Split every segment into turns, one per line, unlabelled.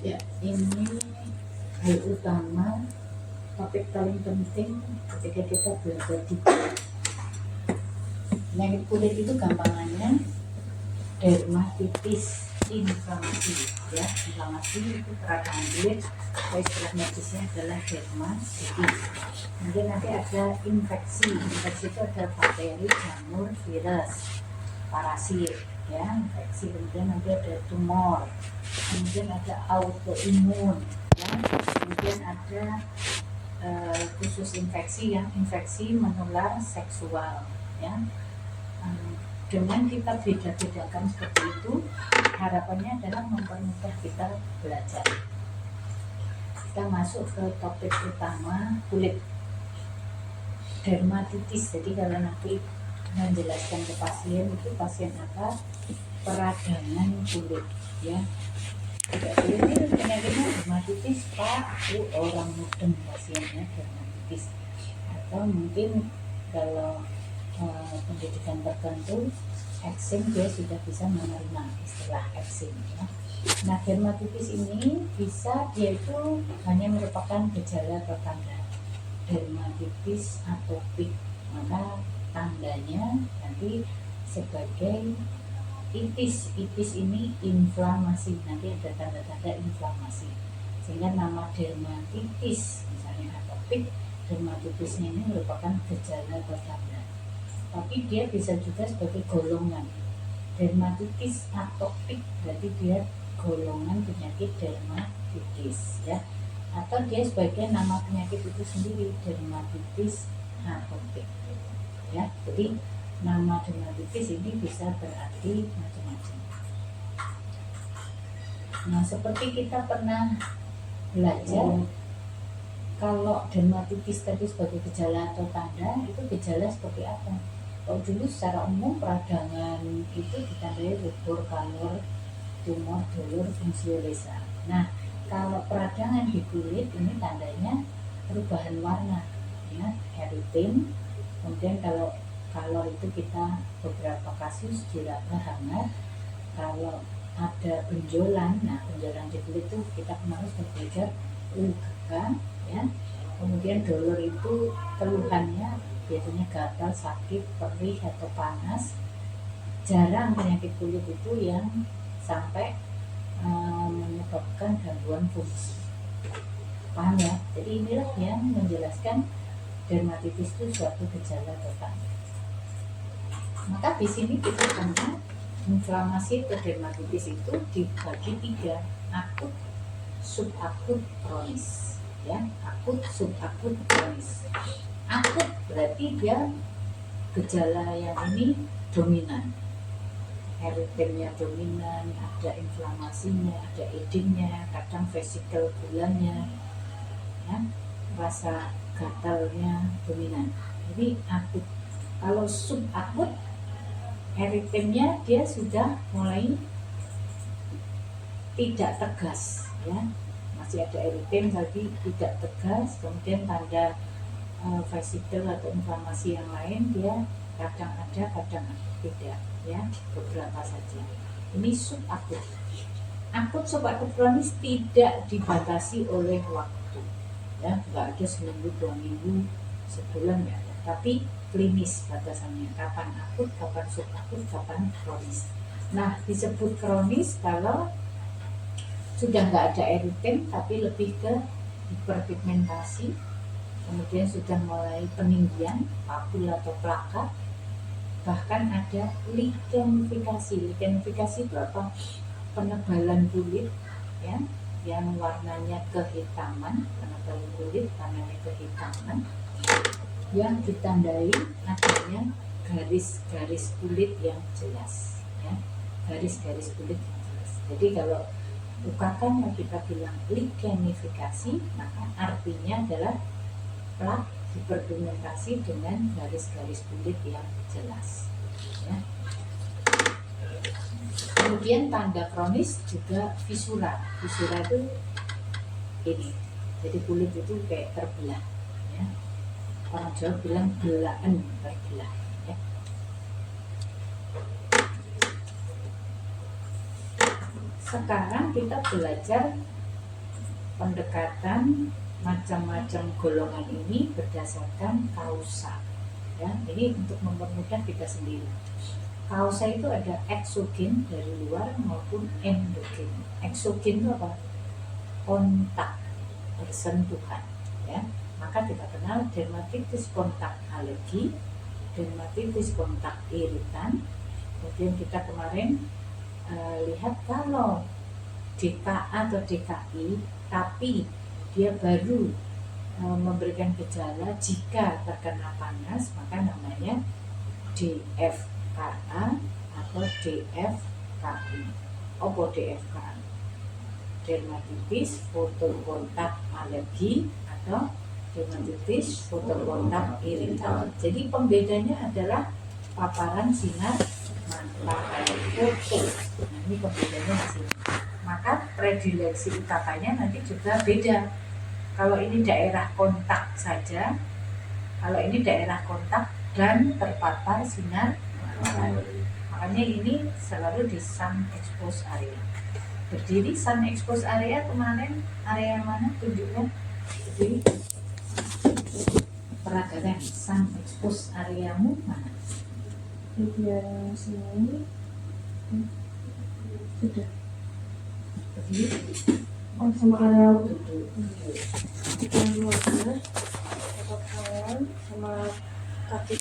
Ya, ini hal utama, topik paling penting ketika kita belajar di penyakit kulit itu gampangannya dermatitis inflamasi, ya. Inflamasi itu peradangan kulit, istilah medisnya adalah dermatitis. Kemudian nanti ada infeksi itu ada bakteri, jamur, virus, parasit, ya, infeksi. Kemudian nanti ada tumor, kemudian ada autoimun, ya. Kemudian ada khusus infeksi yang infeksi menular seksual, ya. Dengan kita beda-bedakan seperti itu, harapannya adalah mempermudah kita belajar. Kita masuk ke topik utama, kulit, dermatitis. Jadi kalau nanti menjelaskan ke pasien, itu pasien apa? Peradangan kulit, ya. Ini penyakitnya dermatitis, Pak, orang mudeng pasiennya dermatitis. Atau mungkin kalau pendidikan tertentu, eksim, dia sudah bisa menerima istilah eksim, ya. Nah, dermatitis ini bisa, dia itu hanya merupakan gejala atau tanda dermatitis atopik, maka tandanya nanti sebagai itis ini inflamasi, nanti ada tanda-tanda inflamasi, sehingga nama dermatitis misalnya atopik, dermatitisnya ini merupakan gejala atau tanda. Tapi dia bisa juga sebagai golongan dermatitis atopik, berarti dia golongan penyakit dermatitis, ya. Atau dia sebagai nama penyakit itu sendiri, dermatitis atopik, ya. Jadi nama dermatitis ini bisa berarti macam-macam. Nah, seperti kita pernah belajar, kalau dermatitis tadi sebagai gejala atau tanda, itu gejala seperti apa? Kalau dulu secara umum peradangan itu ditandai rubor, kalor, tumor, dolor, fungsiolesa. Nah, kalau peradangan di kulit ini tandanya perubahan warna, ya, eritem. Kemudian kalau kalor itu kita beberapa kasus diraba hangat. Kalau ada benjolan, nah benjolan di kulit itu kita kemarin sudah belajar UGK, ya. Kemudian dolor itu keluhannya biasanya gatal, sakit, perih atau panas. Jarang penyakit kulit itu yang sampai menyebabkan gangguan fungsi. Paham, ya? Jadi inilah yang menjelaskan dermatitis itu suatu gejala atau tanda. Maka di sini kita tanya inflamasi atau dermatitis itu dibagi 3, akut, subakut, kronis, ya. Akut, subakut, kronis. Akut berarti dia gejala yang ini dominan, eritemnya dominan, ada inflamasinya, ada edemnya, kadang vesikel bulannya, ya, rasa gatalnya dominan. Jadi akut. Kalau subakut, eritemnya dia sudah mulai tidak tegas, ya, masih ada eritem tapi tidak tegas. Kemudian tanda vesikel atau inflamasi yang lain dia kadang ada, kadang tidak, ya, beberapa saja. Ini subakut. Akut, subakut, kronis tidak dibatasi oleh waktu, ya, nggak ada seminggu, 2 minggu, sebulan, ya, tapi klinis batasannya, kapan akut, kapan subakut, kapan kronis. Nah, disebut kronis kalau sudah nggak ada eritem tapi lebih ke hiperpigmentasi, kemudian sudah mulai peninggian papul atau plakat, bahkan ada ligenifikasi. Ligenifikasi itu apa? Penebalan kulit, ya, yang warnanya kehitaman, penebalan kulit warnanya kehitaman, yang ditandai adanya garis-garis kulit yang jelas, ya, garis-garis kulit yang jelas. Jadi kalau UKK-nya kita bilang ligenifikasi, maka artinya adalah plak hiperpigmentasi dengan garis-garis kulit yang jelas, ya. Kemudian tanda kronis juga visura. Visura itu ini, jadi kulit itu kayak terbelah, ya. Orang Jawa bilang belahan, terbelah, ya. Sekarang kita belajar pendekatan macam-macam golongan ini berdasarkan kausa. Ya, ini untuk mempermudah kita sendiri. Kausa itu ada eksogen dari luar maupun endogen. Eksogen itu apa? Kontak, bersentuhan. Ya, maka kita kenal dermatitis kontak alergi, dermatitis kontak iritan. Kemudian kita kemarin lihat kalau DKA atau DKI, tapi dia baru memberikan gejala jika terkena panas, maka namanya DFKA atau DFKI. Apa DFKA? Dermatitis fotokontak alergi atau dermatitis fotokontak iritan. Jadi pembedanya adalah paparan sinar matahari foto. Nah, ini pembedanya di sini. Maka predileksi utamanya nanti juga beda. Kalau ini daerah kontak saja, kalau ini daerah kontak dan terpapar sinar matahari. Makanya ini selalu di sun exposed area. Berdiri sun exposed area kemarin area mana tunjukkan? Berdiri. Peragakan sun exposed areamu mana?
Bagian sini sudah.
Berdiri.
Oh, sama area
Duduk.
yang wajah, otot tangan, sama kaki.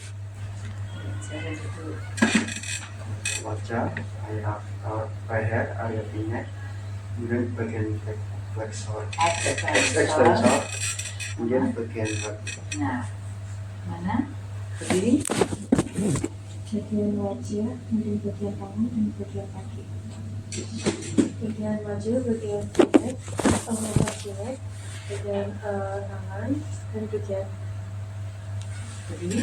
Jangan duduk.
Wajah, area leher, area pinggir, kemudian bagian flexor, extensor, kemudian bagian vertebra.
Nah, mana? Berdiri.
Bagian wajah, kemudian bagian tangan dan bagian kaki. Bagian wajah, bagian jelek, wajah jelek, bagian tangan dan bagian
Berdiri.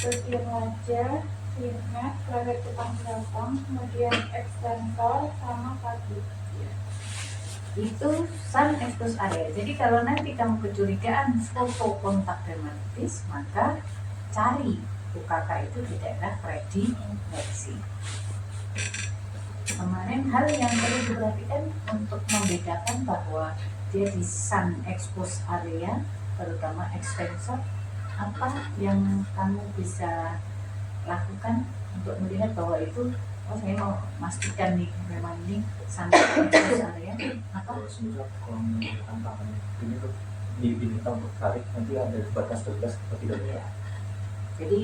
bagian wajah, pingat, leher depan belakang, kemudian ekstensor sama kaki.
Itu sun exposed area. Jadi kalau nanti kamu kecurigaan foto kontak dermatitis, maka cari UKK itu di daerah predileksi. Kemarin hal yang perlu diperhatikan untuk membedakan bahwa dia di sun exposed area, terutama extensor, apa yang kamu bisa lakukan untuk melihat bahwa itu, oh saya mau pastikan nih memang ini sun exposed area, apa?
Kalau sudah kalau menggunakan tangan ini tuh diminta untuk tarik, nanti ada batas tegas atau tidak boleh.
Jadi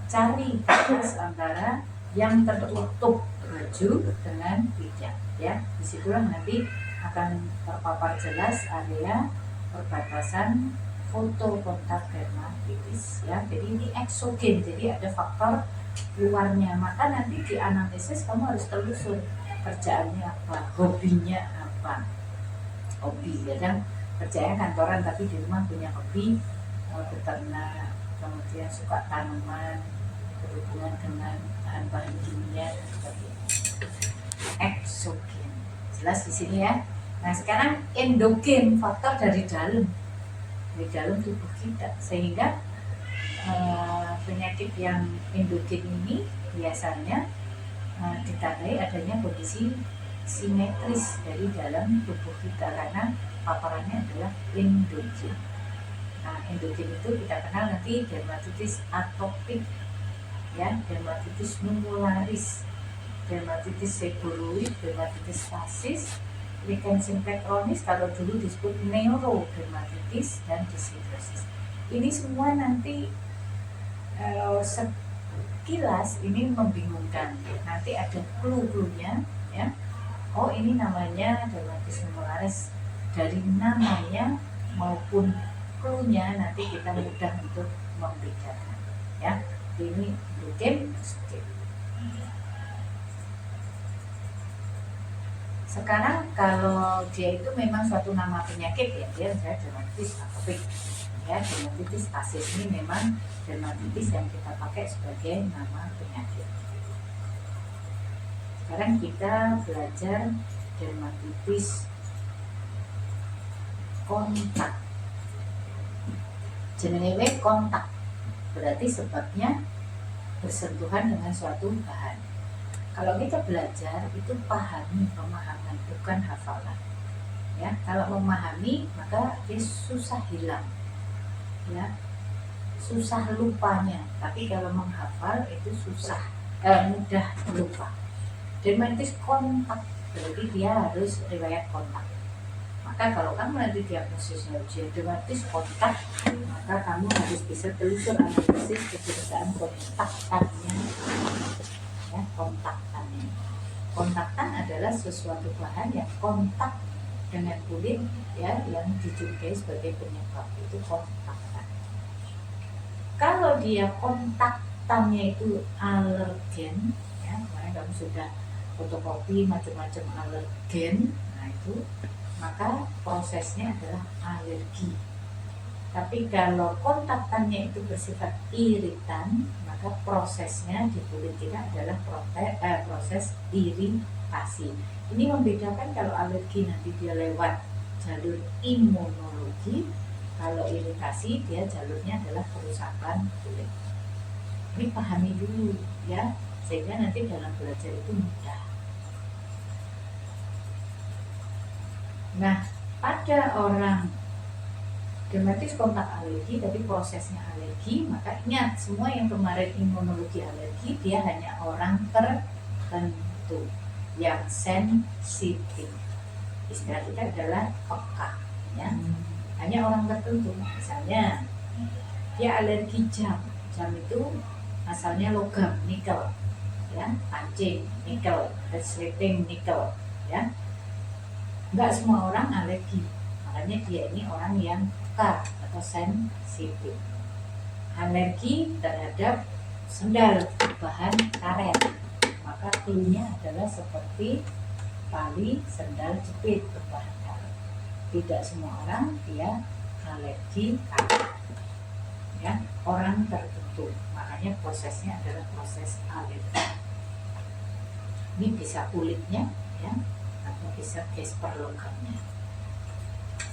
cari batas antara yang tertutup baju dengan tidak, ya. Disitulah nanti akan terpapar jelas area perbatasan foto kontak dermatitis, ya. Jadi ini eksogen, jadi ada faktor luarnya. Maka nanti di anamnesis kamu harus telusur kerjaannya apa, hobinya apa. Hobi, kadang kerjanya kantoran tapi di rumah punya hobi beternak, kemudian suka tanaman, berhubungan dengan bahan kimia dan sebagainya. Eksogen, jelas di sini ya. Nah sekarang endogen, faktor dari dalam tubuh kita, sehingga penyakit yang endogen ini biasanya ditandai adanya kondisi simetris dari dalam tubuh kita karena paparannya adalah endogen. Nah, endogen itu kita kenal nanti dermatitis atopik, ya, dermatitis numularis, dermatitis seboroid, dermatitis fasis, lichen simplex kronis, kalau dulu disebut neurodermatitis dan dishidrosis. Ini semua nanti sekilas ini membingungkan. Nanti ada clue-cluenya, ya. Oh ini namanya dermatitis numularis, dari namanya maupun clue-nya nanti kita mudah untuk membedakan, ya. Ini endogen, eksogen. Sekarang kalau dia itu memang suatu nama penyakit, ya, dia misalnya dermatitis atopik, ya, dermatitis fasis ini memang dermatitis yang kita pakai sebagai nama penyakit. Sekarang kita belajar dermatitis kontak. Jenenge kontak, berarti sebabnya bersentuhan dengan suatu bahan. Kalau kita belajar itu pahami, pemahaman, bukan hafalan. Ya, kalau memahami maka dia susah hilang, ya, susah lupanya. Tapi kalau menghafal itu mudah lupa. Dermatitis kontak berarti dia harus riwayat kontak. Maka kalau kamu nanti diagnosisnya dermatitis kontak, maka kamu harus bisa telusur analisis kebiasaan kontaktannya. Ya, kontaktannya. Kontaktan adalah sesuatu bahan yang kontak dengan kulit, ya, yang dicurigai sebagai penyebab, itu kontaktan. Kalau dia kontaktannya itu alergen, ya, kemarin kamu sudah fotokopi macam-macam alergen, nah itu maka prosesnya adalah alergi. Tapi kalau kontaktannya itu bersifat iritan, maka prosesnya di kulit kita adalah proses iritasi. Ini membedakan kalau alergi nanti dia lewat jalur imunologi, kalau iritasi dia jalurnya adalah kerusakan kulit. Ini pahami dulu ya, sehingga nanti dalam belajar itu mudah. Nah, pada orang dermatitis kontak alergi tapi prosesnya alergi, maka ingat semua yang kemarin imunologi alergi dia hanya orang tertentu yang sensitif. Istilah kita adalah peka, ya. Hanya orang tertentu. Misalnya dia alergi jam itu asalnya logam, nikel, ya, pancing, nikel, resleting, nikel, ya. Enggak semua orang alergi, makanya dia ini orang yang peka atau sensitif. Alergi terhadap sendal bahan karet, maka cluenya adalah seperti tali sendal jepit berbahan karet. Tidak semua orang dia alergi karet, ya, orang tertentu, makanya prosesnya adalah proses alergi. Ini bisa kulitnya, ya, atau bisa gesper logamnya.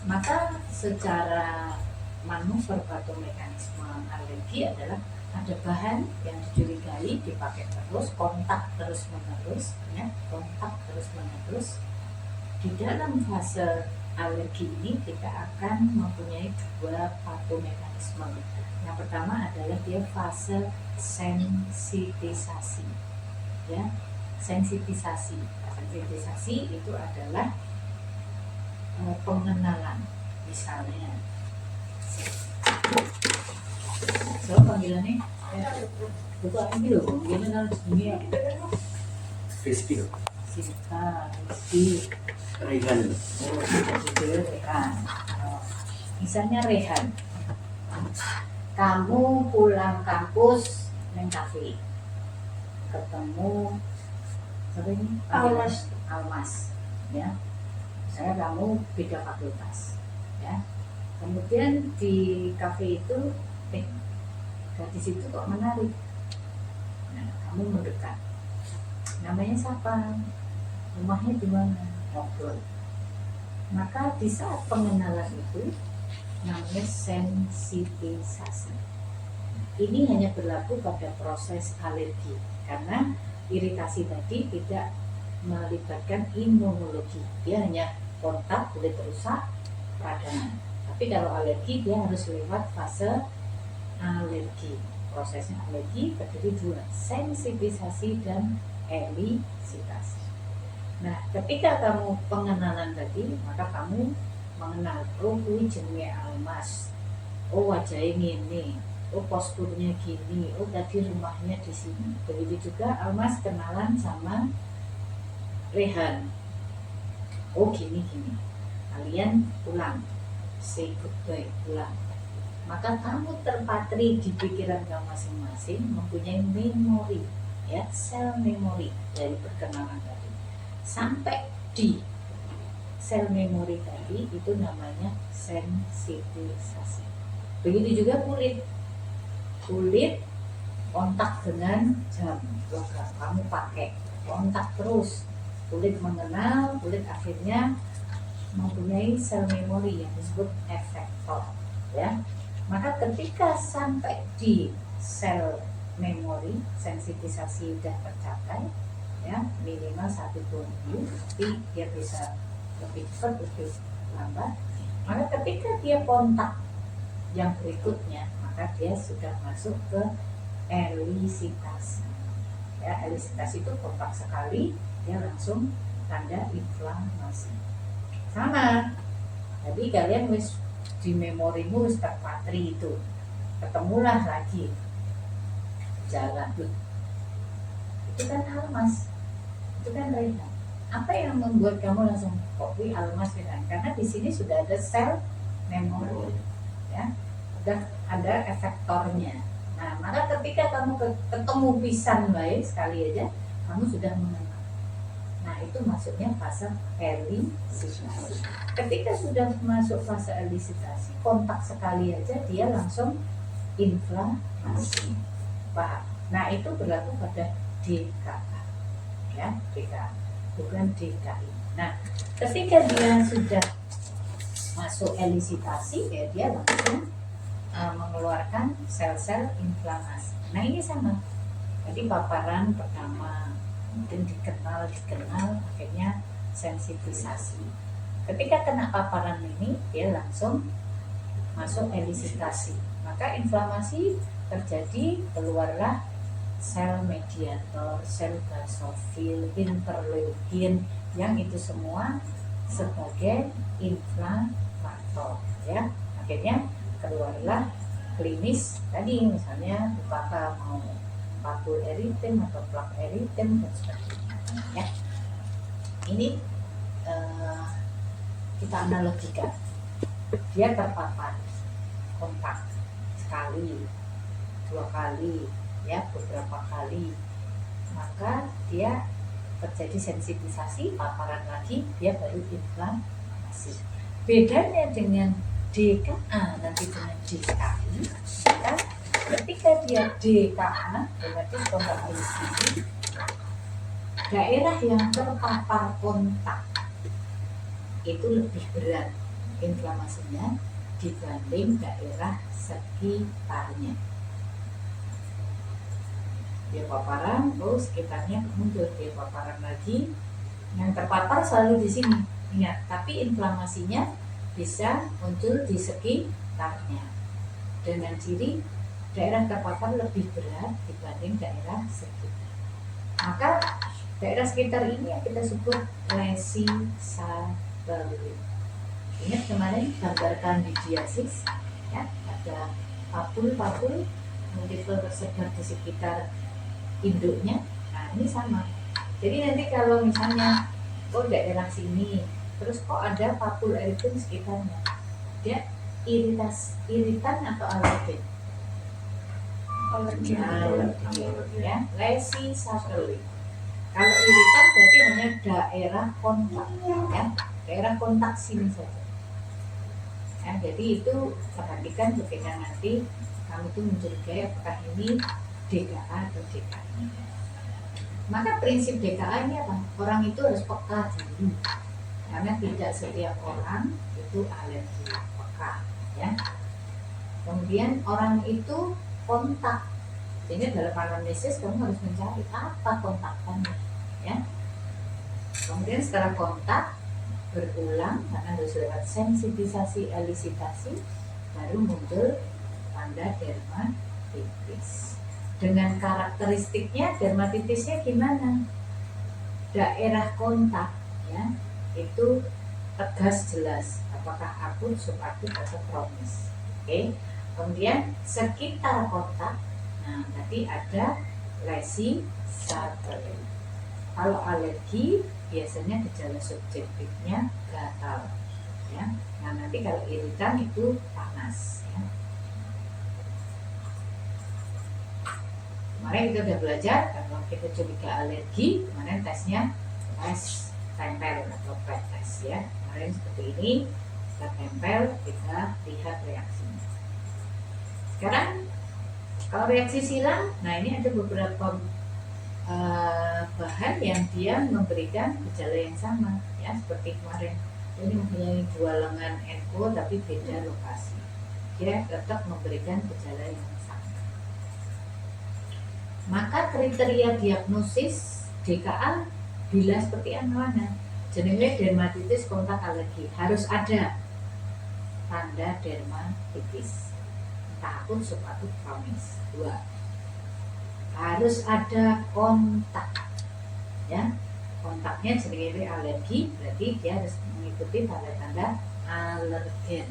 Maka secara manuver patomekanisme alergi adalah ada bahan yang dicurigai dipakai terus, kontak terus menerus, ya, kontak terus menerus. Di dalam fase alergi ini kita akan mempunyai dua patomekanisme. Yang pertama adalah dia fase sensitisasi, ya, sensitisasi. Sensitisasi itu adalah pengenalan. Misalnya so panggilannya bukan ini loh, panggilan dunia
Rizky
Sinta, Rizky,
Rehan.
Rehan. Misalnya Rehan, kamu pulang kampus neng kafe, ketemu Almas, ya. Misalnya kamu beda fakultas, ya. Kemudian di kafe itu, gadis itu kok menarik. Nah, kamu mendekat. Namanya siapa? Rumahnya di mana? Ngobrol. Maka di saat pengenalan itu namanya sensitisasi. Ini hanya berlaku pada proses alergi, karena iritasi tadi tidak melibatkan imunologi, dia hanya kontak, kulit rusak, peradangan. Tapi kalau alergi dia harus lewat fase alergi. Prosesnya alergi terdiri dua, sensitisasi dan elisitasi. Nah, ketika kamu pengenalan tadi, maka kamu mengenal, oh kuwi jenenge Almas, oh wajahnya ini, oh posturnya gini, oh tadi rumahnya di sini. Begitu juga Almas kenalan sama Rehan, oh gini, kalian pulang, say goodbye, pulang. Maka kamu terpatri di pikiran kamu masing-masing mempunyai memori, ya, sel memori dari perkenalan tadi. Sampai di sel memori tadi itu namanya sensitisasi. Begitu juga kulit kontak dengan jam logam, kamu pakai, kontak terus, kulit mengenal, kulit akhirnya mempunyai sel memori yang disebut efektor, ya. Maka ketika sampai di sel memori, sensitisasi sudah tercapai, ya, minimal 1 minggu, tapi dia bisa lebih cepat lebih lambat. Maka ketika dia kontak yang berikutnya, maka dia sudah masuk ke elisitasi. Ya, elisitasi itu kontak sekali, dia langsung tanda inflamasi. Sama. Jadi kalian wis di memorimu wis terpatri itu. Ketemulah lagi jalan. Itu kan almas. Itu kan rehat. Apa yang membuat kamu langsung kok almas kan? Karena di sini sudah ada sel memori. Ya. Sudah ada efektornya. Nah, maka ketika kamu ketemu pisan baik sekali aja, kamu sudah mengenal. Nah, itu maksudnya fase elisitasi. Ketika sudah masuk fase elisitasi, kontak sekali aja dia langsung inflamasi. Paham? Nah, itu berlaku pada DKA. Ya, DKA, bukan DKI. Nah, ketika dia sudah masuk elisitasi, ya dia langsung mengeluarkan sel-sel inflamasi. Nah, ini sama. Jadi paparan pertama mungkin dikenal, akhirnya sensitisasi. Ketika kena paparan ini, dia langsung masuk elisitasi. Maka inflamasi terjadi, keluarlah sel mediator, sel basofil, interleukin, yang itu semua sebagai inflamator. Ya, akhirnya keluarlah klinis tadi, misalnya apakah mau papul eritem atau plak eritem dan sebagainya. Ya, ini kita analogikan, dia terpapar kontak sekali, 2 kali, ya beberapa kali, maka dia terjadi sensitisasi, paparan lagi, dia baru inflamasi. Bedanya dengan DKA nanti dengan DKI, maka ketika dia DKA berarti kontak elisitasi, daerah yang terpapar kontak itu lebih berat inflamasinya dibanding daerah sekitarnya. Dia paparan, sekitarnya muncul, dia paparan lagi, yang terpapar selalu di sini. Ingat, tapi inflamasinya bisa muncul di sekitarnya dengan ciri daerah terpapar lebih berat dibanding daerah sekitar. Maka daerah sekitar ini yang kita sebut lesi satelit. Ingat kemarin gambar kandidiasis, ya, ada papul-papul multiple tersebar di sekitar induknya. Nah, ini sama. Jadi nanti kalau misalnya daerah sini, terus kok ada papul eritem sekitarnya, dia iritan atau alergen? Alergen. Ya, lesi satelit. Kalau iritan berarti hanya daerah kontak, ya, daerah kontak sini saja. Ya, jadi itu perhatikan ketika nanti kamu itu mencurigai apakah ini DKA atau DKI. Maka prinsip DKA ini apa? Orang itu harus peka dulu. Karena tidak setiap orang itu alergi peka, ya. Kemudian orang itu kontak, jadi dalam anamnesis kamu harus mencari apa kontakannya, ya. Kemudian setelah kontak berulang karena harus lewat sensitisasi, elisitasi, baru muncul tanda dermatitis. Dengan karakteristiknya dermatitisnya gimana? Daerah kontak, ya, itu tegas jelas apakah akut, subakut atau kronis. Oke. Kemudian sekitar kontak, nah tadi ada lesi satelit. Kalau alergi biasanya gejala subjektifnya gatal, ya. Nah nanti kalau iritan itu panas, ya. Kemarin kita sudah belajar kalau kita curiga alergi, kemarin tesnya tes tempel atau pet test, ya. Kemarin seperti ini, kita tempel, kita lihat reaksinya. Sekarang kalau reaksi silang, nah ini ada beberapa bahan yang dia memberikan gejala yang sama, ya, seperti kemarin ini mempunyai 2 lengan echo tapi beda lokasi, dia tetap memberikan gejala yang sama. Maka kriteria diagnosis DKA bila seperti mana? jenenge dermatitis kontak alergi. Harus ada tanda dermatitis. Takut subakut kronis. 2. Harus ada kontak. Ya. Kontaknya jenenge alergi, berarti dia harus mengikuti tanda-tanda alergen.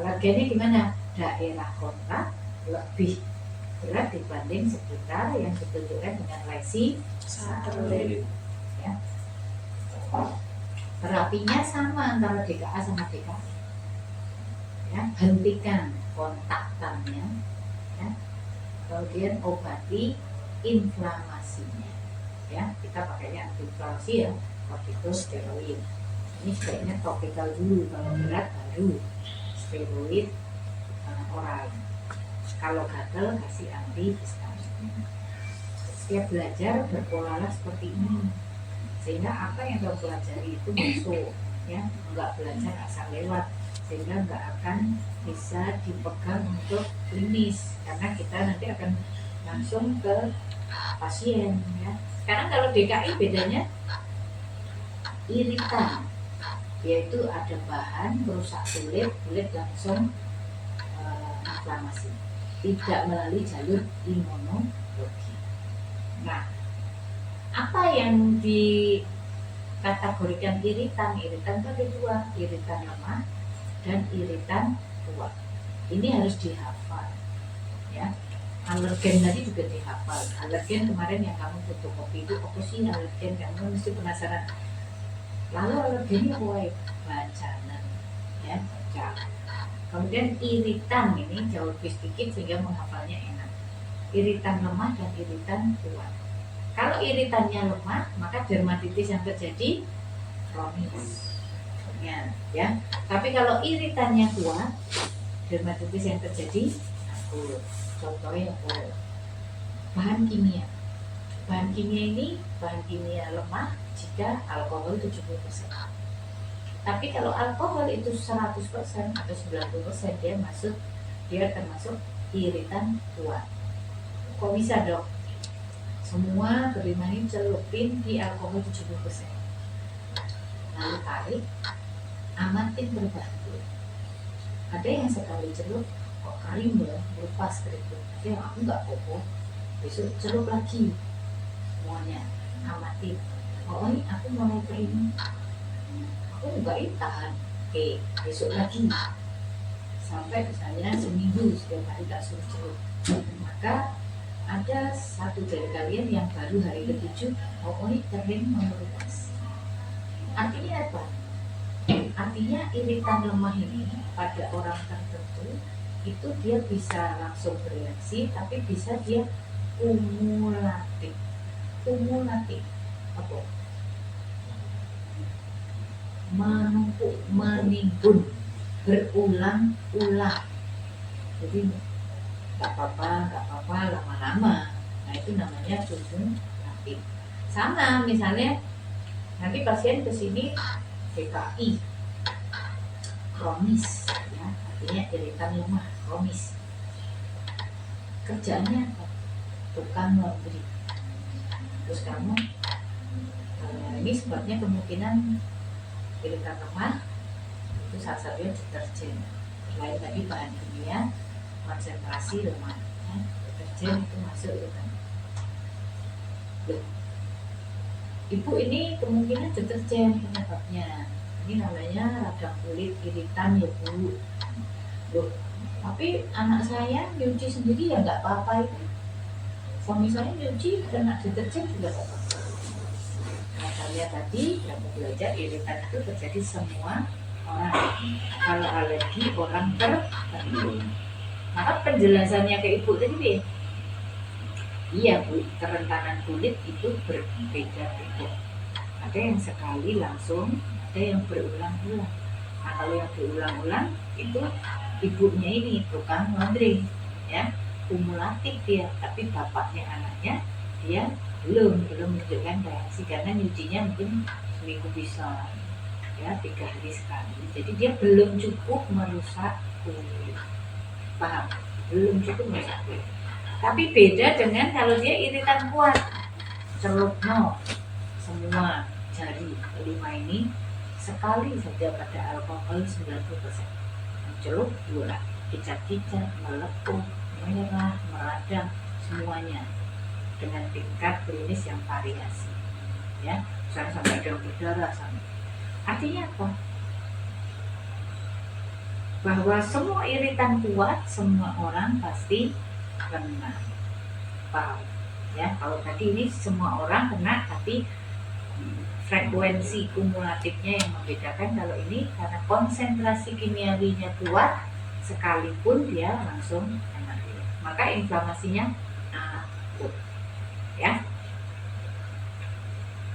Alergennya gimana? Daerah kontak lebih berat dibanding sekitar yang ditunjukkan dengan lesi satelit. Ya. Terapinya sama antara DKA sama DKI. Ya, hentikan kontaktannya, ya. Kemudian obati inflamasinya. Ya, kita pakainya antiinflamasi ya, kortikosteroid. Ini sebaiknya topikal dulu, kalau berat baru steroid oral. Kalau gatal kasih antihistamin. Setiap belajar berpolalah seperti ini, sehingga apa yang kamu pelajari itu masuk, ya, nggak belajar asal lewat, sehingga nggak akan bisa dipegang untuk klinis, karena kita nanti akan langsung ke pasien, ya. Sekarang kalau DKI bedanya iritan, yaitu ada bahan merusak kulit langsung inflamasi, tidak melalui jalur imunologi. Nah, apa yang dikategorikan iritan? Iritan itu ada 2, iritan lemah dan iritan kuat. Ini harus dihafal, ya. Alergen tadi juga dihafal. Alergen kemarin yang kamu fotokopi itu apa sih alergen? Kamu mesti penasaran. Lalu alergennya apa? Bacanan, ya, baca. Kemudian iritan ini jauh lebih sedikit sehingga menghafalnya enak. Iritan lemah dan iritan kuat. Kalau iritannya lemah, maka dermatitis yang terjadi kronis. Ya. Tapi kalau iritannya kuat, dermatitis yang terjadi akut. Contohnya apa? Bahan kimia. Bahan kimia ini bahan kimia lemah jika alkohol 70%. Tapi kalau alkohol itu 100% atau 90% dia termasuk iritan kuat. Kok bisa, Dok? Semua beriman ini celupin di alkohol 70%. Lalu tarik, amatin berbantu. Ada yang sekali celup kok kering ya, lepas keriput. Ada yang aku nggak apa-apa, besok celup lagi semuanya, amatin. Oh ini aku mulai kering, aku nggak tahan, oke besok lagi, sampai misalnya seminggu setiap hari tak suruh celup. Maka ada satu dari kalian yang baru hari ke-7, oh ini kering melupas. Artinya apa? Artinya iritan lemah ini pada orang tertentu itu dia bisa langsung bereaksi, tapi bisa dia kumulatif. Kumulatif apa? Menumpuk, menimbun, berulang-ulang. Jadi nggak apa-apa lama-lama. Nah itu namanya kumulatif. Sama misalnya nanti pasien kesini DKI kronis, ya, artinya iritan lemah kronis. Kerjaannya apa? Tukang laundry. Terus kamu ini sebabnya kemungkinan iritan lemah itu salah satunya deterjen. Selain tadi bahan kimia, konsentrasi lemah, ya, deterjen itu masuk iritan. Ibu ini kemungkinan deterjen penyebabnya. Ini namanya radang kulit iritan ya Bu. Loh, tapi anak saya nyuci sendiri ya nggak apa-apa itu. Suami saya nyuci kena deterjen juga nggak apa-apa. Nah, saya tadi yang belajar iritan itu terjadi semua orang. Kalau alergi orang tertentu. Maka penjelasannya ke Ibu tadi, iya Bu, kerentanan kulit itu berbeda-beda. Ada yang sekali langsung, ada yang berulang-ulang. Nah kalau yang berulang-ulang itu ibunya ini tukang laundry, ya, kumulatif dia. Tapi bapaknya anaknya dia belum menunjukkan reaksi karena nyucinya mungkin seminggu bisa, ya 3 hari sekali. Jadi dia belum cukup merusak kulit, paham? Belum cukup merusak kulit. Tapi beda dengan kalau dia iritan kuat, celup no semua, jari 5 ini sekali saja pada alkohol 90%. Mencelup 2, kicap-kicap, melepuh, merah, meradang, semuanya dengan tingkat klinis yang variasi. Ya, sampai ada berdarah sampai. Artinya apa? Bahwa semua iritan kuat, semua orang pasti kena. Paham? Ya, kalau tadi ini semua orang kena, tapi frekuensi kumulatifnya yang membedakan. Kalau ini karena konsentrasi kimiawinya kuat, sekalipun dia langsung kena. Maka inflamasinya akut. Ya.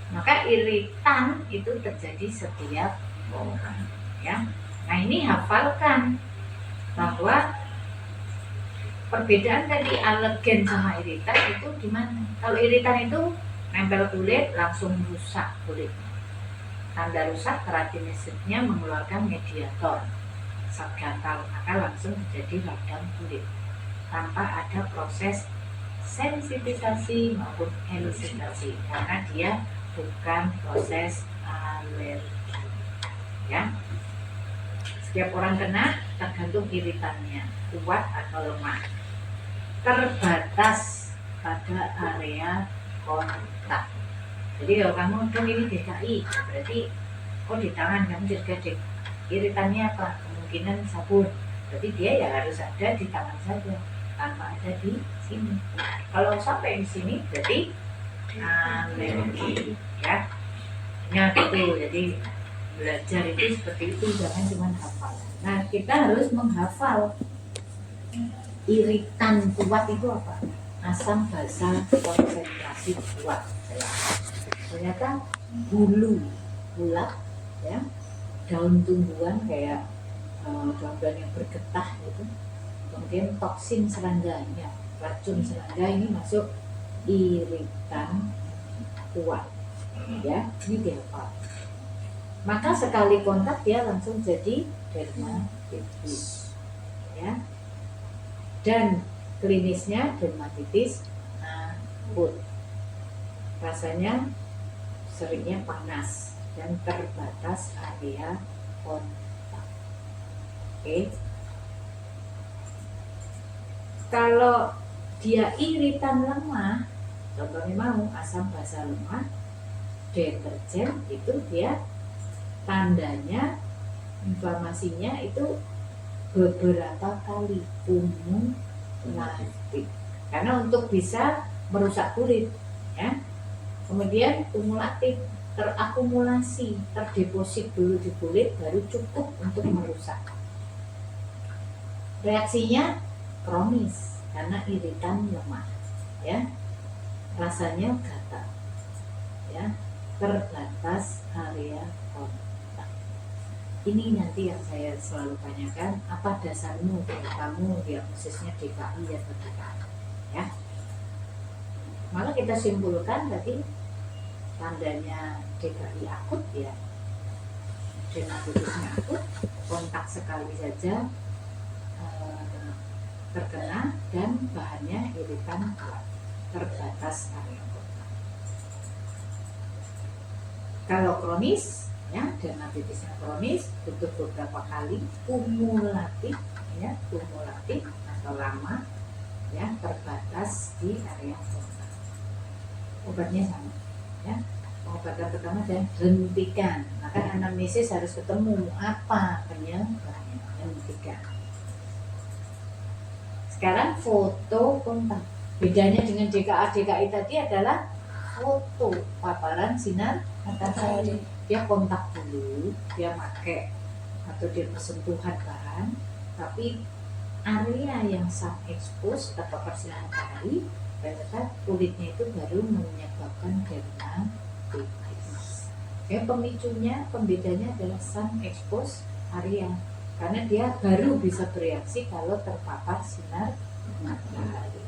Maka iritan itu terjadi setiap orang. Ya. Nah, ini hafalkan bahwa perbedaan tadi alergen sama iritan itu gimana? Kalau iritan itu nempel kulit langsung rusak kulitnya. Tanda rusak, keratinasnya mengeluarkan mediator zat gatal, maka langsung terjadi radang kulit tanpa ada proses sensitisasi maupun elusitasi karena dia bukan proses alergi. Ya. Setiap orang kena tergantung iritannya, kuat atau lemah. Terbatas pada area kontak. Jadi kalau kamu ini DKI, berarti di tangan kamu jadi iritannya apa? Kemungkinan sabun. Berarti dia ya harus ada di tangan saja, tanpa ada di sini. Kalau sampai di sini, berarti alergi. Ya, nah gitu. Jadi belajar itu seperti itu, jangan cuma hafal. Nah, kita harus menghafal iritan kuat itu apa? Asam basa konsentrasi kuat. Ternyata bulu ulat, ya, daun tumbuhan kayak daun-daun yang bergetah gitu. Kemudian toksin serangganya, racun serangga ini masuk iritan kuat. Ya, ini dihafal. Maka sekali kontak dia langsung jadi dermatitis, ya. Dan klinisnya dermatitis akut. Rasanya seringnya panas dan terbatas area kontak. Oke. Kalau dia iritan lemah, contohnya mau asam basa lemah, deterjen itu dia tandanya inflamasinya itu beberapa kali kumulatif karena untuk bisa merusak kulit, ya. Kemudian kumulatif, terakumulasi, terdeposit dulu di kulit baru cukup untuk merusak. Reaksinya kronis karena iritan lemah, ya. Rasanya gatal, ya, terbatas area kontak. Ini nanti yang saya selalu tanyakan, apa dasarmu kalau kamu diagnosisnya DKI atau DKI, ya. Malah kita simpulkan tadi tandanya DKI akut, ya, dermatitisnya akut, kontak sekali saja terkena dan bahannya iritan kuat, terbatas area kontak. Kalau kronis, ya, dermatitisnya kronis butuh beberapa kali kumulatif, ya, kumulatif atau lama, ya, terbatas di area kontak. Obatnya sama, ya. Pengobatan pertama dan hentikan. Maka anamnesis harus ketemu apa penyebabnya, hentikan. Sekarang foto kontak. Bedanya dengan DKI tadi adalah foto paparan sinar matahari. Dia kontak dulu, dia pakai atau dia bersentuhan bahan, tapi area yang sun expose atau persinar matahari, ternyata kulitnya itu baru menyebabkan dermatitis. Ya, pemicunya, pembedanya adalah sun expose area, karena dia baru bisa bereaksi kalau terpapar sinar matahari.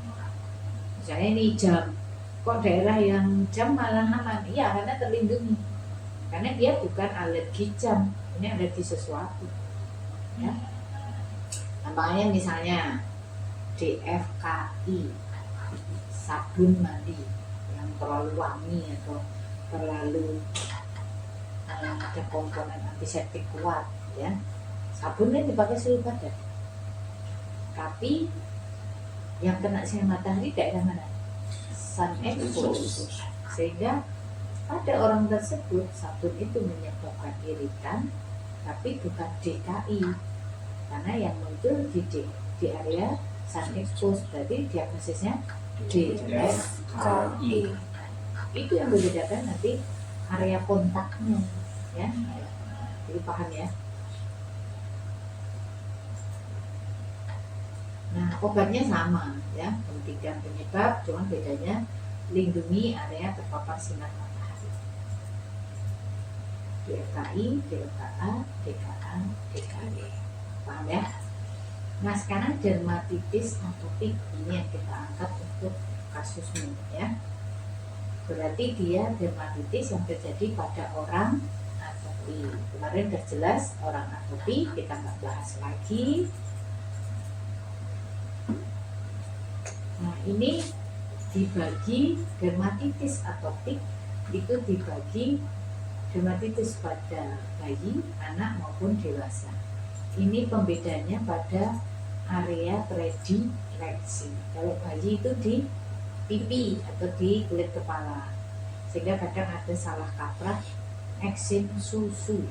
Misalnya ini jam, kok daerah yang jam malah aman? Iya, karena terlindungi. Karena dia bukan alergi jam, ini alergi sesuatu, ya. Nampaknya misalnya DFKI, sabun mandi yang terlalu wangi atau terlalu ada komponen antiseptik kuat ya. Sabun kan dipakai seluruh badan, tapi yang kena sinar matahari daerah mana? Sun exposed. Sehingga pada orang tersebut sabun itu menyebabkan iritan, tapi bukan DKI, karena yang muncul di area sun exposed, berarti diagnosisnya DSKI. Itu yang membedakan nanti area kontaknya ya. Jadi paham ya. Nah, obatnya sama ya, hentikan penyebab, cuma bedanya lindungi area terpapar sinar matahari. DFKI, DFKA, DKA, DKD. Paham ya? Nah, sekarang dermatitis atopik ini yang kita angkat untuk kasusnya ya. Berarti dia dermatitis yang terjadi pada orang atopi. Kemarin sudah jelas orang atopi, kita nggak bahas lagi. Nah, ini dibagi dermatitis atopik itu dibagi dermatitis pada bayi, anak maupun dewasa. Ini pembedanya pada area predileksi. Kalau bayi itu di pipi atau di kulit kepala, sehingga kadang ada salah kaprah eksim susu.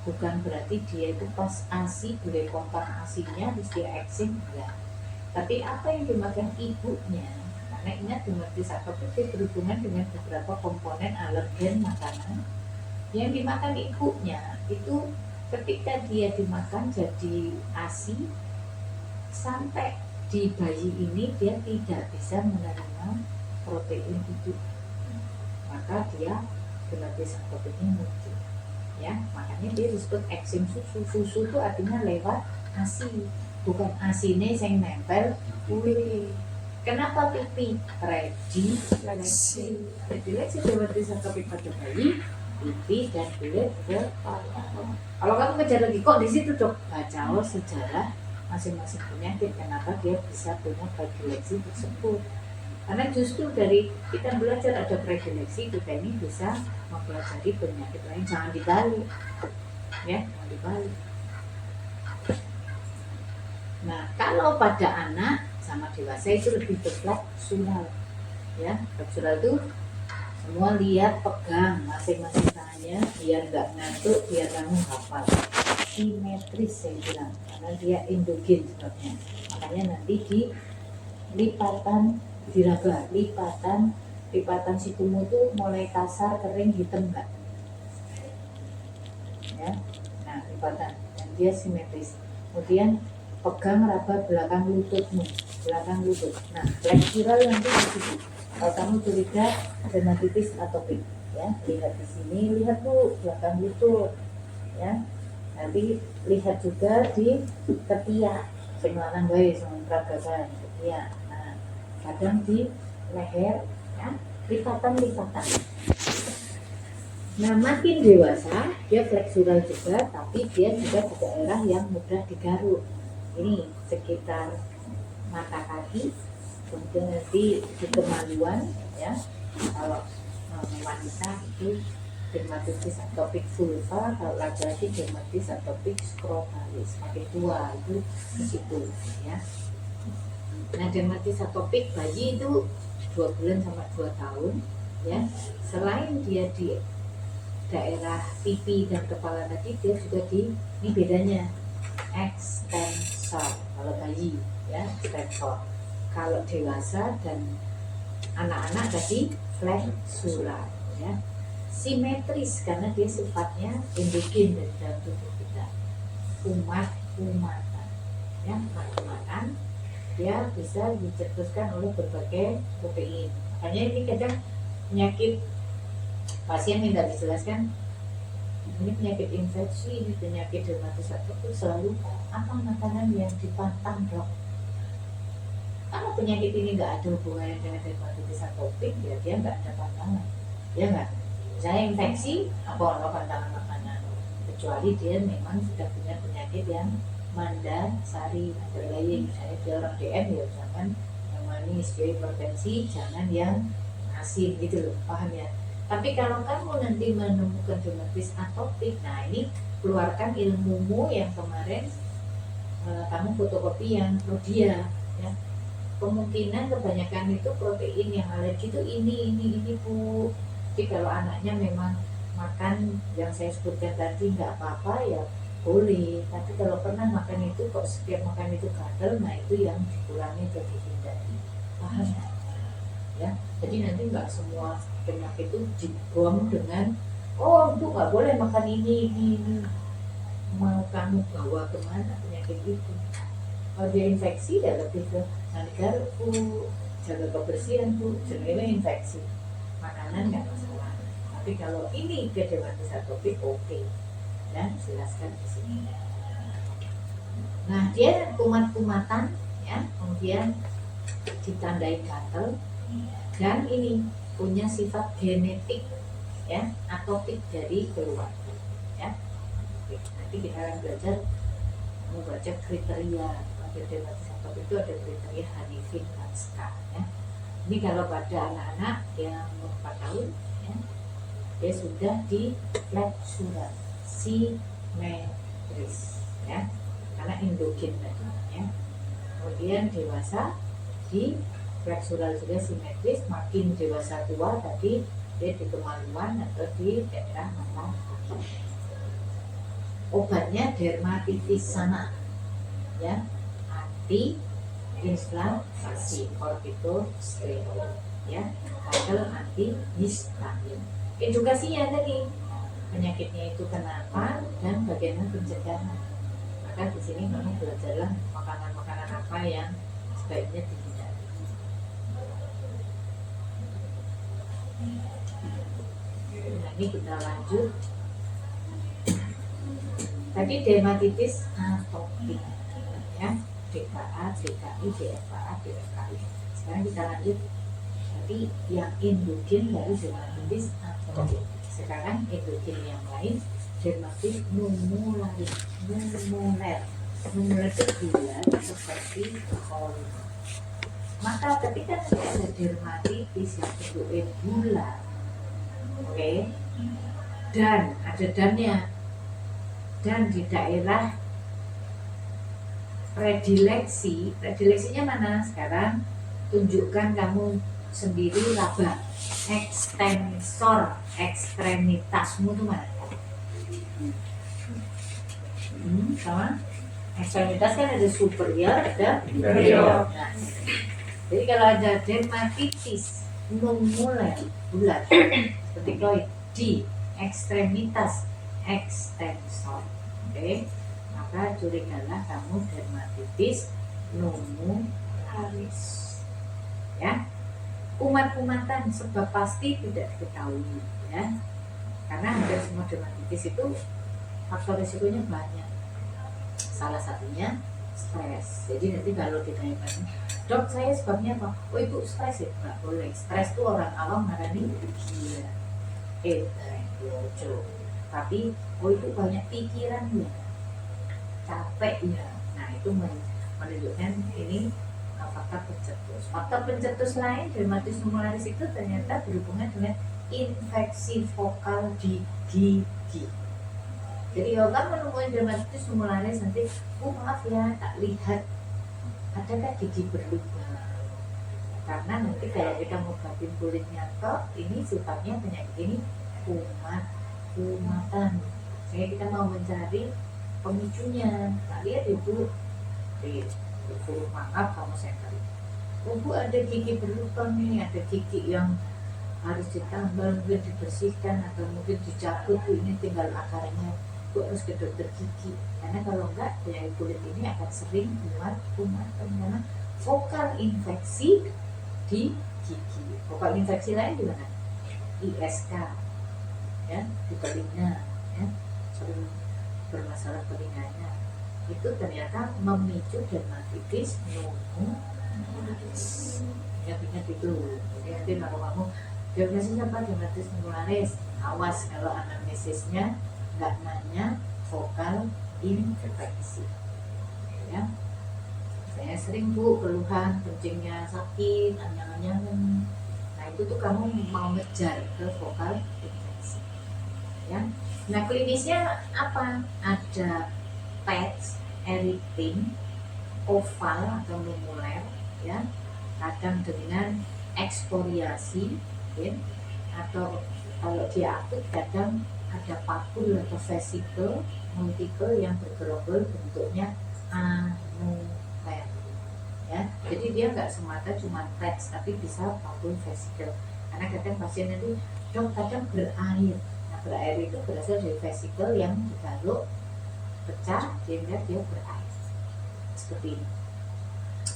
Bukan berarti dia itu pas ASI boleh kompar ASInya terus dia eksim, enggak. Tapi apa yang dimakan ibunya, karena ingat dermatitis atopik itu berhubungan dengan beberapa komponen alergen makanan yang dimakan ibunya. Itu ketika dia dimakan jadi ASI, sampai di bayi ini dia tidak bisa menerima protein itu, maka dia dermatitis atopiknya muncul ya. Makanya dia disebut eksim susu. Susu itu artinya lewat ASI, bukan ASINE yang nempel pipi. Kenapa pipi? Predileksi. Predileksi dermatitis atopik pada bayi, pipi dan kulit kepala. Kalau kamu kejar lagi kok di situ dok, baca sejarah masing-masing penyakit, kenapa dia bisa punya predileksi tersebut. Karena justru dari kita belajar ada predileksi, kita ini bisa mempelajari penyakit lain. Jangan dibalik ya, jangan dibalik. Nah, kalau pada anak sama dewasa itu lebih fleksural ya. Fleksural itu semua lihat, pegang masing-masing tangannya biar nggak ngantuk, biar kamu hafal. Simetris saya bilang, karena dia endogen sebabnya. Makanya nanti di lipatan diraba, lipatan sikumu tuh mulai kasar, kering, hitam enggak ya. Nah, lipatan dan dia simetris. Kemudian pegang raba belakang lututmu, belakang lutut. Nah, fleksural nanti di situ. Kalau kamu curiga dermatitis atopik ya, lihat di sini, lihat tuh belakang lutut ya. Nanti lihat juga di ketiak, sing lanang bae sing peragakan ketiak. Nah, kadang di leher ya, lipatan. Nah, makin dewasa dia fleksural juga, tapi dia juga di daerah yang mudah digaruk. Ini sekitar mata kaki, kemudian nanti di kemaluan ya. Kalau wanita itu dermatitis atopik vulva, kalau laki-laki dermatitis atopik scrotalis. Makin tua itu ke situ ya. Nah, dermatitis atopik bayi itu 2 bulan sampai 2 tahun ya. Selain dia di daerah pipi dan kepala tadi, dia juga di, ini bedanya, ekstensor kalau bayi ya, ekstensor. Kalau dewasa dan anak-anak tadi fleksural ya. Simetris karena dia sifatnya endogen dari dalam tubuh kita. Umat-umatan ya, umat-umatan dia bisa dicetuskan oleh berbagai protein. Makanya ini kadang penyakit pasien yang tidak dijelaskan, ini penyakit infeksi, ini penyakit dermatitis atopik, selalu apa makanan yang dipantang dok. Kalau penyakit ini nggak ada hubungannya dengan dermatitis atopik, ya dia nggak ada pantangan, ya nggak. Misalnya infeksi, apa pantangan makanan, kecuali dia memang sudah punya penyakit yang mandasari, underlying. Misalnya dia orang DM, ya jangan yang manis, dia hipertensi, jangan yang asin gitu loh, paham ya. Tapi kalau kamu nanti menemukan dermatitis atopik, nah ini keluarkan ilmumu yang kemarin kamu fotokopi yang Rodia ya. Kemungkinan kebanyakan itu protein yang alergi itu ini Bu. Jadi kalau anaknya memang makan yang saya sebutkan tadi nggak apa-apa ya boleh, tapi kalau pernah makan itu kok setiap makan itu gatal, nah itu yang dikurangi atau dihindari, paham ya. Jadi nanti nggak semua penyakit itu dibom dengan oh itu nggak boleh makan ini, mau kamu bawa kemana penyakit itu. Kalau dia infeksi ya lebih ke nanti garpu, jaga kebersihan Bu, jangan infeksi makanan nggak masalah. Tapi kalau ini ke dermatitis atopik oke. Dan jelaskan di sini. Nah, dia kumat-kumatan ya, kemudian ditandai gatal dan ini punya sifat genetik ya, atopik dari keluarga ya. Oke, nanti kita akan belajar membaca kriteria pada dermatitis atopik itu ada kriteria Hanifin Hanska ya. Ini kalau pada anak-anak yang 4 tahun ya, dia sudah di flag surat simetris ya, karena endogen tadi ya. Kemudian dewasa di fleksural juga simetris, makin dewasa tua tadi dia di kemaluan atau di daerah mata kaki. Obatnya dermatitis sana ya, anti inflamasi kortikosteroid ya, atau anti histamin. Edukasinya tadi penyakitnya itu kenapa dan bagaimana pencegahan. Maka di sini kamu belajarlah makanan-makanan apa yang sebaiknya dihindari. Nah, ini kita lanjut. Tadi dermatitis atopik ya, DKA, DKI, DFA, DFKI. Sekarang kita lanjut. Tadi yang endogen dari dermatitis atopik. Sekarang endogen yang lain, dermatitis numularis. Numuler itu gula seperti kolit. Maka ketika nanti ada dermatitis yang bentuknya gula, oke, dan ada dannya, dan di daerah predileksinya mana? Sekarang tunjukkan kamu sendiri laba ekstensor ekstremitasmu itu mana? Sama ekstremitas kan ada superior ada inferior. Nah, jadi kalau ada dermatitis numuler bulat seperti koid di ekstremitas ekstensor, oke, maka curigalah kamu dermatitis numularis ya. Kumat-kumatan sebab pasti tidak diketahui ya, karena hampir semua dermatitis itu faktor risikonya banyak. Salah satunya stres. Jadi nanti kalau ditanya dok saya sebabnya apa? Oh ibu stres ya? Nggak boleh. Stres itu orang awam ngarani gila, tapi oh itu banyak pikiran ya, capek ya. Nah itu menunjukkan ini faktor pencetus. Faktor pencetus lain dermatitis numularis itu ternyata berhubungan dengan infeksi vokal di gigi. Jadi kalau kamu menemukan dermatitis numularis nanti, maaf ya tak lihat adakah gigi berlubang. Karena nanti kalau kita ngobatin kulitnya toh, ini sifatnya penyakit ini kumatan. Jadi kita mau mencari pemicunya. Tak lihat ibu, maaf kamu sekali. Bu ada gigi berlubang nih, ada gigi yang harus ditambal, mungkin dibersihkan atau mungkin dicabut, ini tinggal akarnya. Bu harus ke dokter gigi, karena kalau enggak penyakit kulit ini akan sering kumatan karena vokal infeksi di gigi. Vokal infeksi lain di mana? ISK ya, di telinga ya, sering bermasalah telinganya, itu ternyata memicu dermatitis numularis. Ingat-ingat itu. Jadi nanti kalau kamu diagnosisnya apa dermatitis numularis, awas kalau anamnesisnya nggak nanya vokal infeksi ya. Saya sering bu keluhan kencingnya sakit, anyang-anyangan. Nah itu waktu itu kamu mau ngejar ke vokal infeksi, ya. Nah klinisnya apa? Ada patch, erythema, oval atau numuler, ya, kadang dengan eksporiasi, ya, atau kalau dia akut kadang ada papul atau vesikel multiple yang bergerombol bentuknya anuler, ya. Jadi dia nggak semata cuma patch tapi bisa papul vesikel, karena kadang pasien itu dok kadang berair. Nah berair itu berasal dari vesikel yang digaruk pecah sehingga dia berair seperti ini.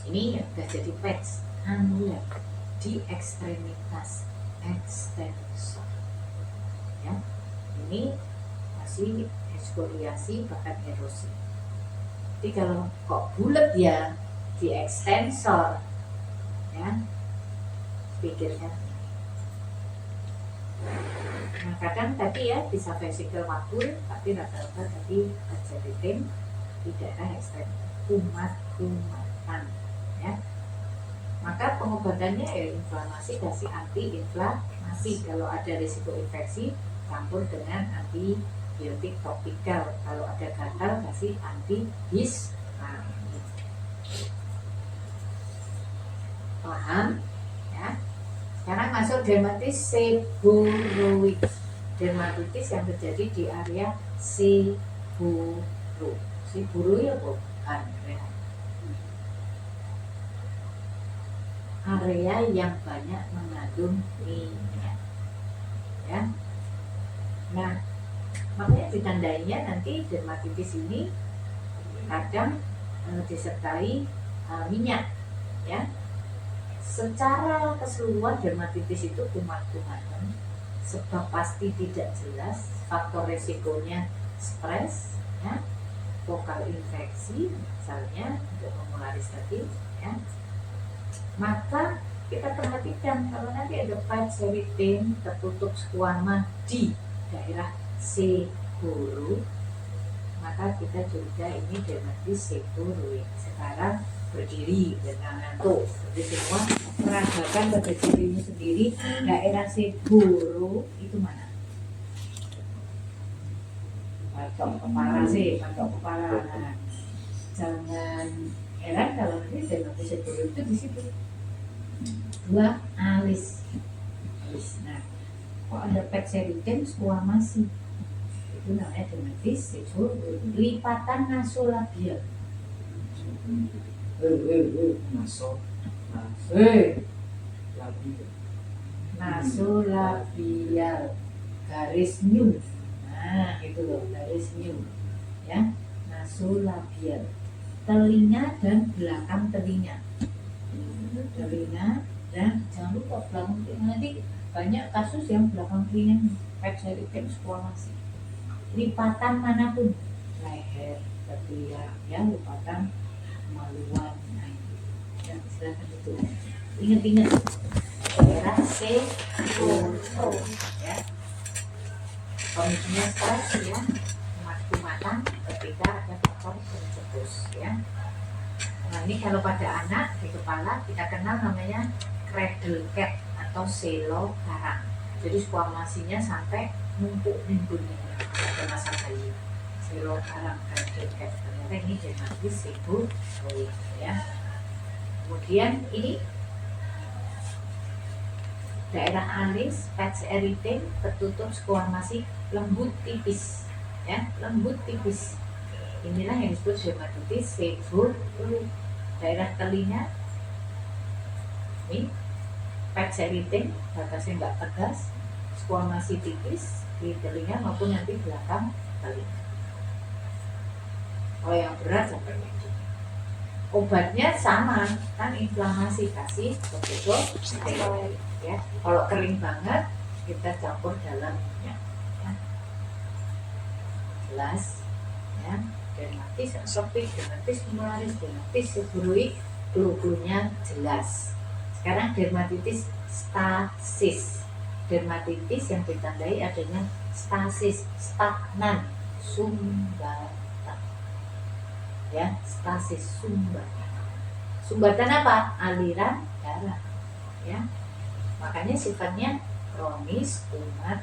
Ini sudah jadi patch anuler di ekstremitas ekstensor, ya. Ini masih ekskoriasi bahkan erosi. Jadi kalau kok bulat ya di ekstensor, ya, pikirkan. Nah kadang tadi ya bisa vesikel wakul, tapi rata-rata tadi terjadi di daerah ekstrem kumat-kumatan, ya. Maka pengobatannya ya inflamasi, kasih anti-inflamasi. Kalau ada risiko infeksi campur dengan antibiotik topikal. Kalau ada gatal kasih antihistamin. Paham? Ya. Sekarang masuk dermatitis seboroid. Dermatitis yang terjadi di area seboro. Seboro ya bukan area yang banyak mengandung minyak, ya. Nah makanya ditandainya nanti dermatitis ini kadang disertai minyak, ya. Secara keseluruhan dermatitis itu kumat-kumatan, sebab pasti tidak jelas, faktor resikonya stres, ya, vokal infeksi misalnya untuk memularis tadi, ya. Maka kita perhatikan kalau nanti ada patch erythema tertutup squama di daerah seboro, maka kita curiga ini dermatitis seboroid. Sekarang berdiri dengan tuh, jadi semua peragakan pada dirimu sendiri. Daerah seboro itu mana? Patok kepala sih, patok kepala. Nah, jangan heran kalau nanti dermatitis seboro itu di situ. Dua alis. Nah, kok ada patch erythema squamasi? Itu namanya dermatitis seboroid. Lipatan nasolabial. Nasolabial garis new. Nah itu loh garis new, ya, nasolabial. Telinga dan belakang telinga. Telinga dan jangan lupa belakang telinga. Nanti banyak kasus yang belakang telinga patch erythema squamasi. Lipatan manapun, leher, ketiak, ya, lipatan kemaluan, nah itu, ya, silakan itu. Ingat-ingat daerah seboro, ya. Kondisinya stres, ya, kumat-kumatan ketika ada faktor pencetus, ya. Nah ini kalau pada anak di kepala kita kenal namanya cradle cap atau selo karang. Jadi squamasinya sampai numpuk nimbun pada masa bayi. Selo karang cradle cap. Ternyata ini dermatitis seboroid, ya. Kemudian ini daerah alis patch erythema tertutup squamasi lembut tipis, ya, lembut tipis. Inilah yang disebut dermatitis seboroid. Daerah telinga ini patch erythema, batasnya nggak tegas, squamasi tipis di telinga maupun nanti belakang telinga. Kalau yang berat sampai itu, obatnya sama kan, inflamasi kasih kortikosteroid, ya. Kalau kering banget kita campur dalam minyak, ya. Jelas, ya. Dermatitis atopik, dermatitis mularis, dermatitis seboroid, clue-cluenya jelas. Sekarang dermatitis stasis. Dermatitis yang ditandai adanya stasis, stagnan, sumbatan, ya, stasis, sumbatan. Sumbatan apa? Aliran darah, ya. makanya sifatnya kronis kumat.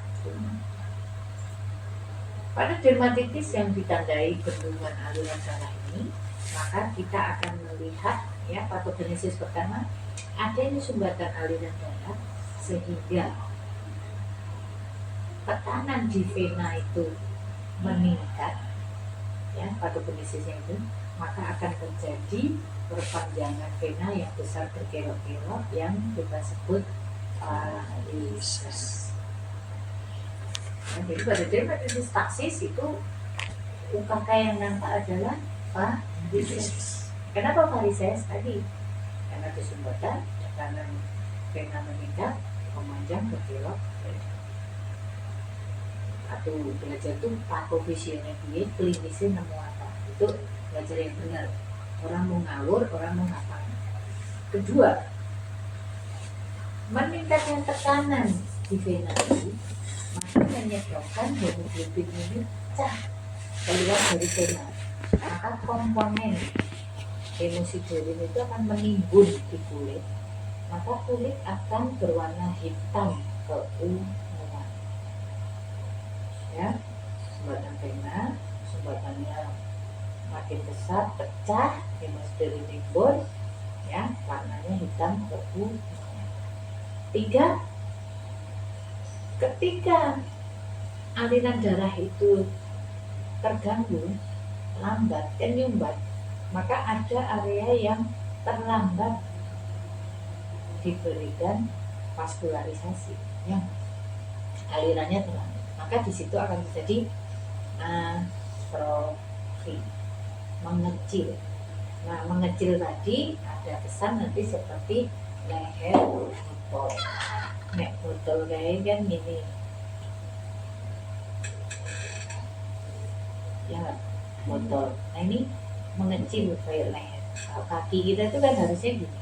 Pada dermatitis yang ditandai bendungan aliran darah ini, maka kita akan melihat ya patogenesis pertama, adanya sumbatan aliran darah sehingga tekanan di vena itu meningkat, ya patogenesisnya itu, maka akan terjadi perpanjangan vena yang besar berkelok-kelok yang kita sebut varises. Nah, jadi pada dermatitis taksis itu UKK yang nampak adalah varises. Kenapa varises tadi? Karena kesumbatan, tekanan vena meningkat, memanjang berkelok. Atau belajar tuh patofisionya dia, klinisnya nemu apa? Itu belajar yang benar. Orang mau ngawur, orang mau ngapal. Kedua, meningkatnya tekanan di vena ini maka menyebabkan hemoglobin ini pecah keluar dari vena. Maka komponen hemosiderin itu akan menimbun di kulit, maka kulit akan berwarna hitam keunguan. Ya, sumbatan vena, sumbatannya makin besar, pecah, hemosiderin nimbun, ya, warnanya hitam keunguan. 3, ketika aliran darah itu terganggu, lambat, nyumbat, maka ada area yang terlambat diberikan vaskularisasi, yang alirannya terlambat, maka di situ akan terjadi atrofi, mengecil. Nah, mengecil tadi ada kesan nanti seperti leher botol. Nek botol kayak kan gini, ya botol. Nah ini mengecil kayak leher. Kalau kaki kita itu kan harusnya gini.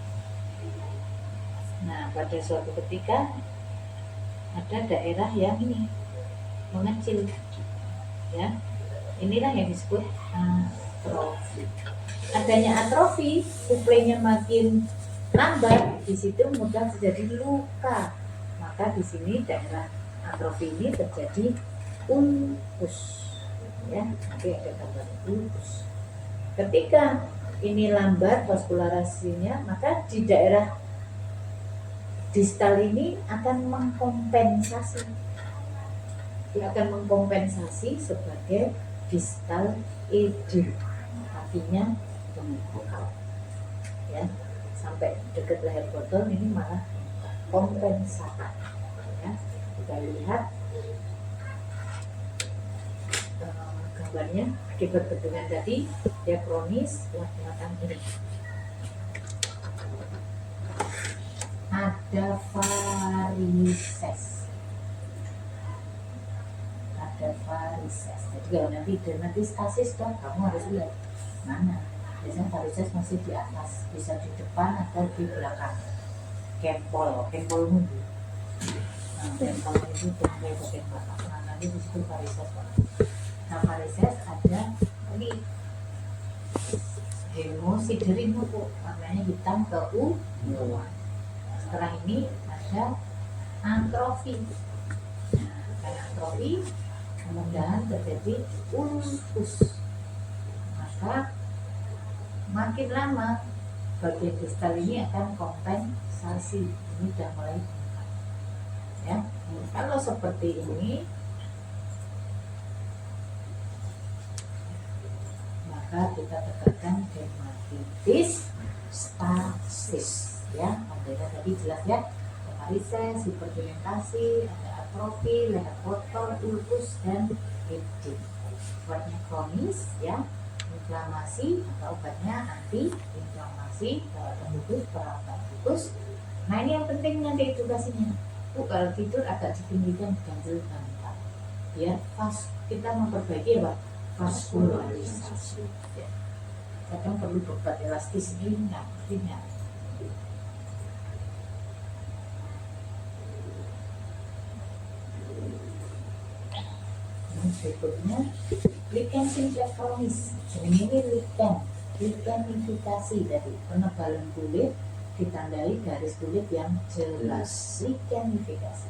Nah pada suatu ketika ada daerah yang ini mengecil, ya. Inilah yang disebut atrofi. Adanya atrofi, suplainya makin lambat, di situ mudah terjadi luka. Maka di sini daerah atrofi ini terjadi ulkus, ya. Nanti ada gambar ulkus. Ketika ini lambat vaskularasinya, maka di daerah distal ini akan mengkompensasi. Dia akan mengkompensasi sebagai distal edem, artinya bengkak, ya. Sampai dekat leher botol ini malah kompensasi, ya. Kita lihat gambarnya, akibat bendungan tadi dia kronis, kelihatan ini ada varises, jadi kalau nanti dermatitis dong, kamu harus lihat mana. Biasanya varises masih di atas, bisa di depan atau di belakang. Kempol mundur. Nah, kempol itu bagian belakang. Nah, nanti di situ varises. Nah, varises ada lagi hemosiderin itu warnanya hitam keunguan. Setelah ini ada atrofi. Nah, karena atrofi kemudian terjadi ulkus. Maka makin lama bagian distal ini akan kompensasi. Ini sudah mulai bengkak, ya. Kalau seperti ini, maka kita katakan dermatitis stasis, ya. Adanya tadi jelas ya, varises, hiperpigmentasi, ada atrofi, leher botol, ulkus, dan edem. Obatnya kronis, ya. Inflamasi atau obatnya anti inflamasi, perawatan khusus, perawatan khusus. Nah ini yang penting nanti edukasinya. Kalau tidur agak ditinggikan, ganjil bantal, biar kita memperbaiki apa? Vaskularisasi. Ya. Kadang perlu bebat elastis ringan. Berikutnya lichen simplex kronis. Ini lichen imitasi dari penebalan kulit ditandai garis kulit yang jelas. Ligenifikasi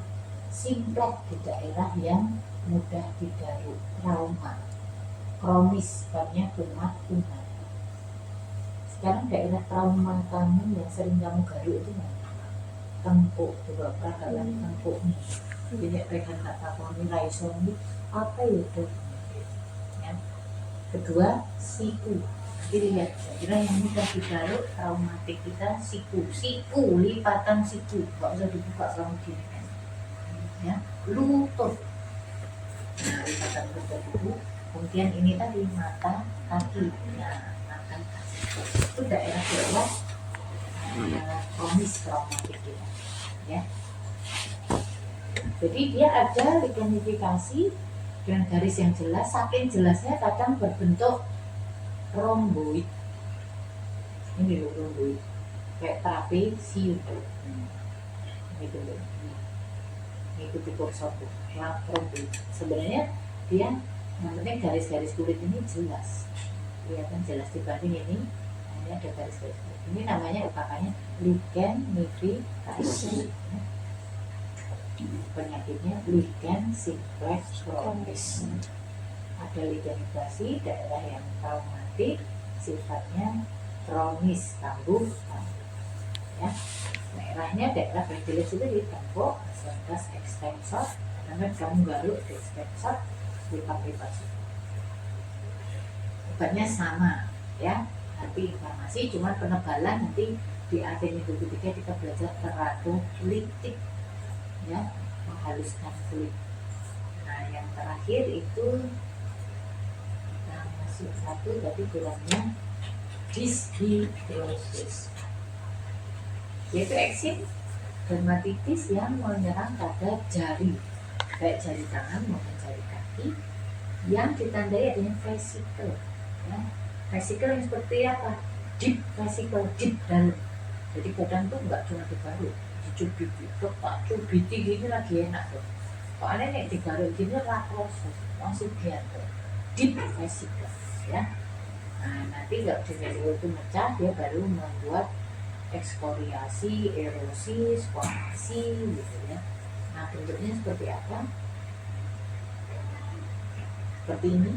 simplex di daerah yang mudah digaruk, trauma. Kronis banyak kumat. Sekarang daerah trauma kamu yang sering kamu garuk itu mana? Tengkuk, coba peragalan tengkuk nih. Jadi mereka tak tahu ini raison ini apa itu? Ya. Kedua, siku. Jadi lihat, kira yang mudah digaruk traumatik kita siku, lipatan siku, nggak usah dibuka selama gini kan. Ya, lutut. Nah, lipatan lutut itu. Kemudian ini tadi mata, kaki. Nah, mata, kaki. Itu daerah kronis traumatik kita. Ya. Jadi dia ada ligenifikasi dengan garis yang jelas, saking jelasnya kadang berbentuk romboid. Ini loh romboid, kayak trapesium. Ini dulu, ini tipe satu, romboid. Sebenarnya dia yang penting garis-garis kulit ini jelas, kelihatan jelas dibanding ini. Ini ada garis-garis kulit. Ini namanya UKK-nya ligenifikasi. Penyakitnya lichen simplex kronis. Ada ligenifikasi daerah yang traumatik, sifatnya kronis, kambuh. Ya, daerahnya daerah privilege itu di tengkuk, asentas extensor, karena kamu garuk di extensor, lipat-lipat. Obatnya sama, ya. Nanti informasi, cuma penebalan nanti di akhir minggu ketiga kita belajar keratolitik. Ya, menghaluskan kulit. Nah, yang terakhir itu kita masuk satu tapi kurangnya dyshidrosis, yaitu eksim dermatitis yang menyerang pada jari, baik jari tangan maupun jari kaki, yang ditandai adanya vesicle. Ya, vesicle yang seperti apa? Deep vesicle, deep dalam. Jadi badan tuh nggak cuma digaruk, dicubiti, tak cubiti gini lagi enak tuh. Kok aneh nih digaruk gini rakrosus, langsung diatur. Deep vesicle, ya. Nah, nanti kalau vesicle itu mecah, dia baru membuat ekskoriasi, erosi, squamasi, gitu ya. Nah, bentuknya seperti apa? Seperti ini.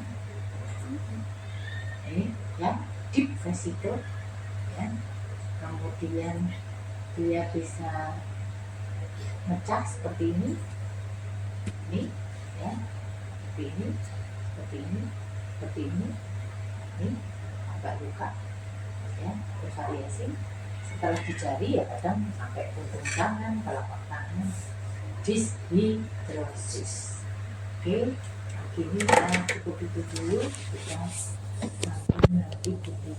Ini, ya, deep vesicle, ya. Kemudian dia bisa mecah seperti ini, ya, seperti ini, ini agak luka, ya, bervariasi. Setelah di jari ya kadang sampai punggung tangan, telapak tangan, dyshidrosis. Oke, ini kita cukup itu dulu, kita sampai nanti di